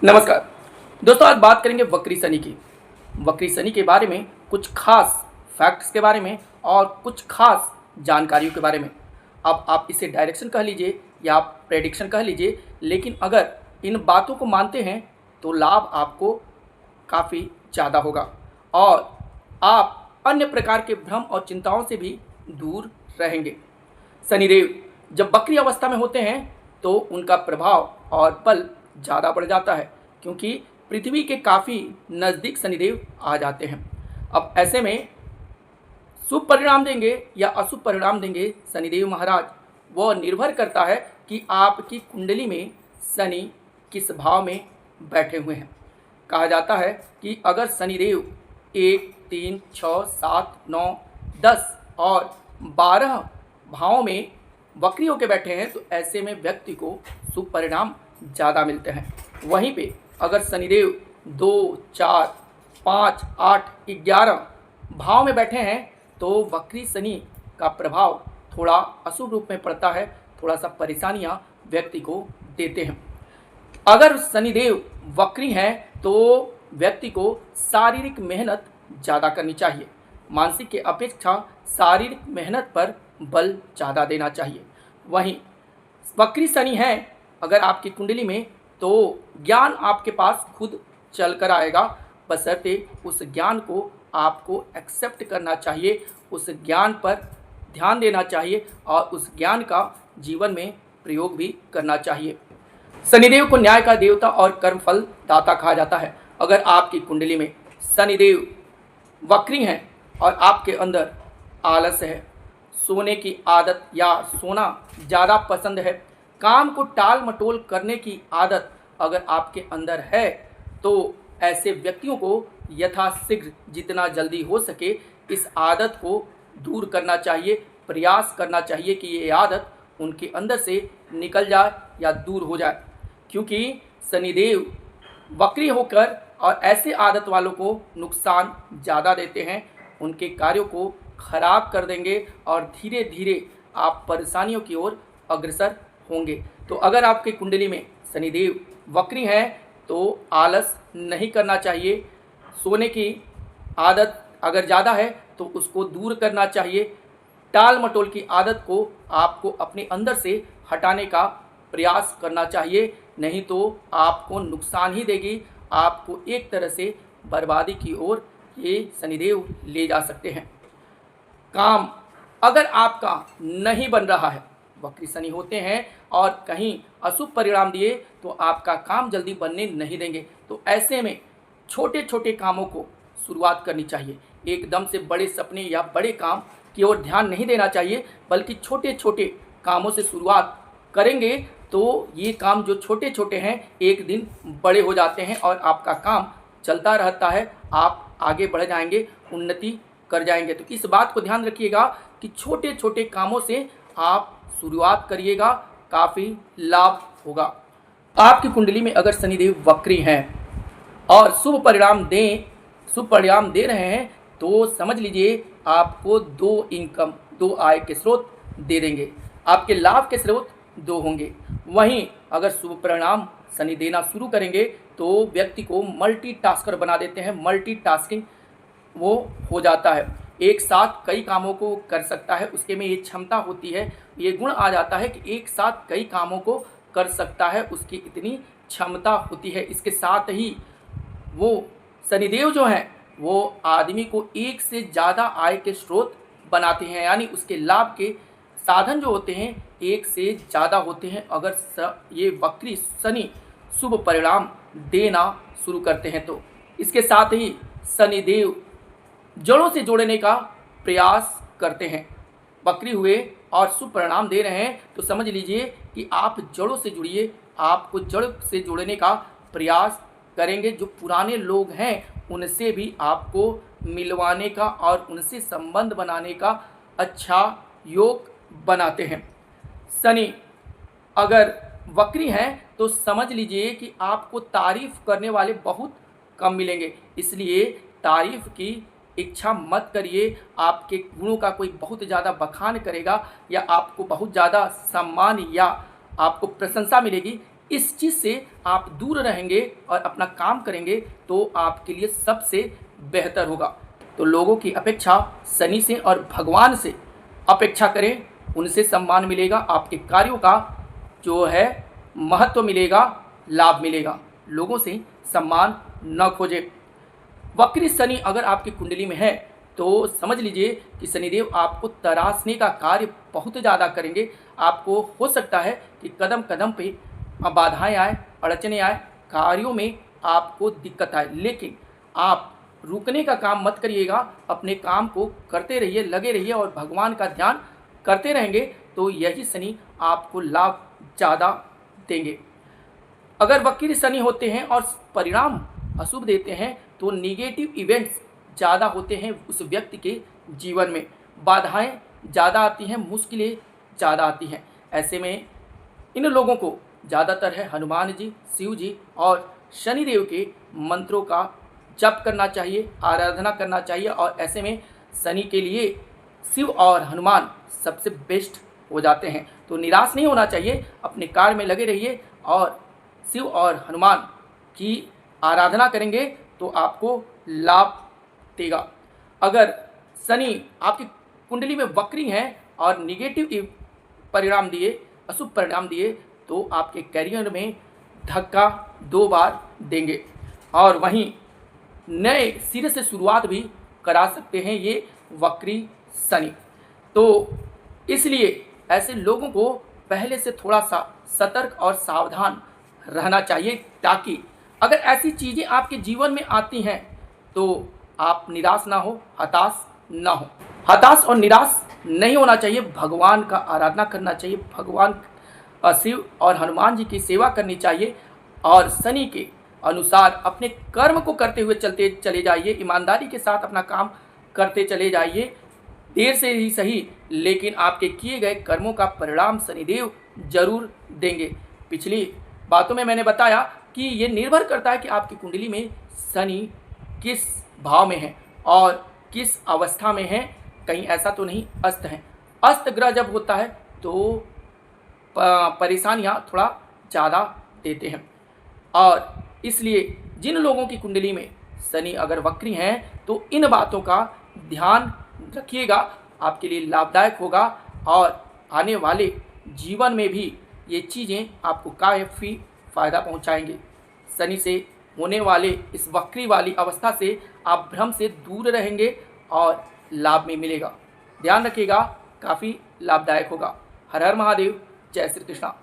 नमस्कार दोस्तों, आज बात करेंगे वक्री शनि की। वक्री शनि के बारे में कुछ खास फैक्ट्स के बारे में और कुछ खास जानकारियों के बारे में। अब आप इसे डायरेक्शन कह लीजिए या आप प्रेडिक्शन कह लीजिए, लेकिन अगर इन बातों को मानते हैं तो लाभ आपको काफ़ी ज़्यादा होगा और आप अन्य प्रकार के भ्रम और चिंताओं से भी दूर रहेंगे। शनिदेव जब वक्री अवस्था में होते हैं तो उनका प्रभाव और बल ज़्यादा बढ़ जाता है, क्योंकि पृथ्वी के काफ़ी नज़दीक शनिदेव आ जाते हैं। अब ऐसे में शुभ परिणाम देंगे या अशुभ परिणाम देंगे शनिदेव महाराज, वह निर्भर करता है कि आपकी कुंडली में शनि किस भाव में बैठे हुए हैं। कहा जाता है कि अगर शनिदेव 1, 3, 6, 7, 9, 10 और 12 भावों में वक्री होकर बैठे हैं तो ऐसे में व्यक्ति को शुभ परिणाम ज़्यादा मिलते हैं। वहीं पे अगर शनिदेव 2, 4, 5, 8, 11 भाव में बैठे हैं तो वक्री शनि का प्रभाव थोड़ा अशुभ रूप में पड़ता है, थोड़ा सा परेशानियां व्यक्ति को देते हैं। अगर शनिदेव वक्री हैं तो व्यक्ति को शारीरिक मेहनत ज़्यादा करनी चाहिए। मानसिक के अपेक्षा शारीरिक मेहनत पर बल ज़्यादा देना चाहिए। वहीं वक्री शनि है अगर आपकी कुंडली में तो ज्ञान आपके पास खुद चल कर आएगा, बशर्ते उस ज्ञान को आपको एक्सेप्ट करना चाहिए, उस ज्ञान पर ध्यान देना चाहिए और उस ज्ञान का जीवन में प्रयोग भी करना चाहिए। शनिदेव को न्याय का देवता और कर्मफल दाता कहा जाता है। अगर आपकी कुंडली में शनिदेव वक्री हैं और आपके अंदर आलस है, सोने की आदत या सोना ज़्यादा पसंद है, काम को टाल मटोल करने की आदत अगर आपके अंदर है तो ऐसे व्यक्तियों को यथाशीघ्र जितना जल्दी हो सके इस आदत को दूर करना चाहिए, प्रयास करना चाहिए कि ये आदत उनके अंदर से निकल जाए या दूर हो जाए। क्योंकि शनिदेव वक्री होकर और ऐसे आदत वालों को नुकसान ज़्यादा देते हैं, उनके कार्यों को खराब कर देंगे और धीरे धीरे आप परेशानियों की ओर अग्रसर होंगे। तो अगर आपकी कुंडली में शनिदेव वक्री हैं तो आलस नहीं करना चाहिए, सोने की आदत अगर ज़्यादा है तो उसको दूर करना चाहिए, टाल मटोल की आदत को आपको अपने अंदर से हटाने का प्रयास करना चाहिए, नहीं तो आपको नुकसान ही देगी, आपको एक तरह से बर्बादी की ओर ये शनिदेव ले जा सकते हैं। काम अगर आपका नहीं बन रहा है, वक्री शनि होते हैं और कहीं अशुभ परिणाम दिए तो आपका काम जल्दी बनने नहीं देंगे। तो ऐसे में छोटे छोटे कामों को शुरुआत करनी चाहिए, एकदम से बड़े सपने या बड़े काम की ओर ध्यान नहीं देना चाहिए, बल्कि छोटे छोटे कामों से शुरुआत करेंगे तो ये काम जो छोटे छोटे हैं एक दिन बड़े हो जाते हैं और आपका काम चलता रहता है, आप आगे बढ़ जाएंगे, उन्नति कर जाएंगे। तो इस बात को ध्यान रखिएगा कि छोटे छोटे कामों से आप शुरुआत करिएगा, काफ़ी लाभ होगा। आपकी कुंडली में अगर शनिदेव वक्री हैं और शुभ परिणाम दे रहे हैं तो समझ लीजिए आपको दो आय के स्रोत दे देंगे, आपके लाभ के स्रोत दो होंगे। वहीं अगर शुभ परिणाम शनि देना शुरू करेंगे तो व्यक्ति को मल्टीटास्कर बना देते हैं, मल्टीटास्किंग वो हो जाता है, एक साथ कई कामों को कर सकता है, उसके में ये क्षमता होती है, ये गुण आ जाता है कि एक साथ कई कामों को कर सकता है, उसकी इतनी क्षमता होती है। इसके साथ ही वो शनिदेव जो हैं वो आदमी को एक से ज़्यादा आय के स्रोत बनाते हैं, यानी उसके लाभ के साधन जो होते हैं एक से ज़्यादा होते हैं अगर ये वक्री शनि शुभ परिणाम देना शुरू करते हैं तो। इसके साथ ही शनिदेव जड़ों से जोड़ने का प्रयास करते हैं, वक्री हुए और शुभ परिणाम दे रहे हैं तो समझ लीजिए कि आप जड़ों से जुड़िए, आपको जड़ से जोड़ने का प्रयास करेंगे। जो पुराने लोग हैं उनसे भी आपको मिलवाने का और उनसे संबंध बनाने का अच्छा योग बनाते हैं। शनि अगर वक्री हैं तो समझ लीजिए कि आपको तारीफ करने वाले बहुत कम मिलेंगे, इसलिए तारीफ की इच्छा मत करिए। आपके गुणों का कोई बहुत ज़्यादा बखान करेगा या आपको बहुत ज़्यादा सम्मान या आपको प्रशंसा मिलेगी, इस चीज़ से आप दूर रहेंगे और अपना काम करेंगे तो आपके लिए सबसे बेहतर होगा। तो लोगों की अपेक्षा शनि से और भगवान से अपेक्षा करें, उनसे सम्मान मिलेगा, आपके कार्यों का जो है महत्व मिलेगा, लाभ मिलेगा। लोगों से सम्मान न खोजें। वक्री शनि अगर आपकी कुंडली में है तो समझ लीजिए कि शनिदेव आपको तराशने का कार्य बहुत ज़्यादा करेंगे। आपको हो सकता है कि कदम कदम पे बाधाएं आए, अड़चने आए, कार्यों में आपको दिक्कत आए, लेकिन आप रुकने का काम मत करिएगा। अपने काम को करते रहिए, लगे रहिए और भगवान का ध्यान करते रहेंगे तो यही शनि आपको लाभ ज़्यादा देंगे। अगर वक्री शनि होते हैं और परिणाम अशुभ देते हैं तो निगेटिव इवेंट्स ज़्यादा होते हैं उस व्यक्ति के जीवन में, बाधाएं ज़्यादा आती हैं, मुश्किलें ज़्यादा आती हैं। ऐसे में इन लोगों को ज़्यादातर है हनुमान जी, शिव जी और शनिदेव के मंत्रों का जप करना चाहिए, आराधना करना चाहिए। और ऐसे में शनि के लिए शिव और हनुमान सबसे बेस्ट हो जाते हैं। तो निराश नहीं होना चाहिए, अपने कार्य में लगे रहिए और शिव और हनुमान की आराधना करेंगे तो आपको लाभ देगा। अगर शनि आपकी कुंडली में वक्री हैं और निगेटिव परिणाम दिए, अशुभ परिणाम दिए तो आपके करियर में धक्का 2 बार देंगे और वहीं नए सिरे से शुरुआत भी करा सकते हैं ये वक्री शनि। तो इसलिए ऐसे लोगों को पहले से थोड़ा सा सतर्क और सावधान रहना चाहिए, ताकि अगर ऐसी चीज़ें आपके जीवन में आती हैं तो आप निराश ना हो, हताश ना हो। हताश और निराश नहीं होना चाहिए, भगवान का आराधना करना चाहिए, भगवान शिव और हनुमान जी की सेवा करनी चाहिए और शनि के अनुसार अपने कर्म को करते हुए चलते चले जाइए, ईमानदारी के साथ अपना काम करते चले जाइए। देर से ही सही, लेकिन आपके किए गए कर्मों का परिणाम शनिदेव जरूर देंगे। पिछली बातों में मैंने बताया कि ये निर्भर करता है कि आपकी कुंडली में शनि किस भाव में है और किस अवस्था में है। कहीं ऐसा तो नहीं अस्त है। अस्त ग्रह जब होता है तो परेशानियां थोड़ा ज़्यादा देते हैं और इसलिए जिन लोगों की कुंडली में शनि अगर वक्री हैं तो इन बातों का ध्यान रखिएगा, आपके लिए लाभदायक होगा और आने वाले जीवन में भी ये चीज़ें आपको काफ़ी फ़ायदा पहुंचाएंगे। शनि से होने वाले इस वक्री वाली अवस्था से आप भ्रम से दूर रहेंगे और लाभ में मिलेगा। ध्यान रखिएगा, काफ़ी लाभदायक होगा। हर हर महादेव, जय श्री कृष्णा।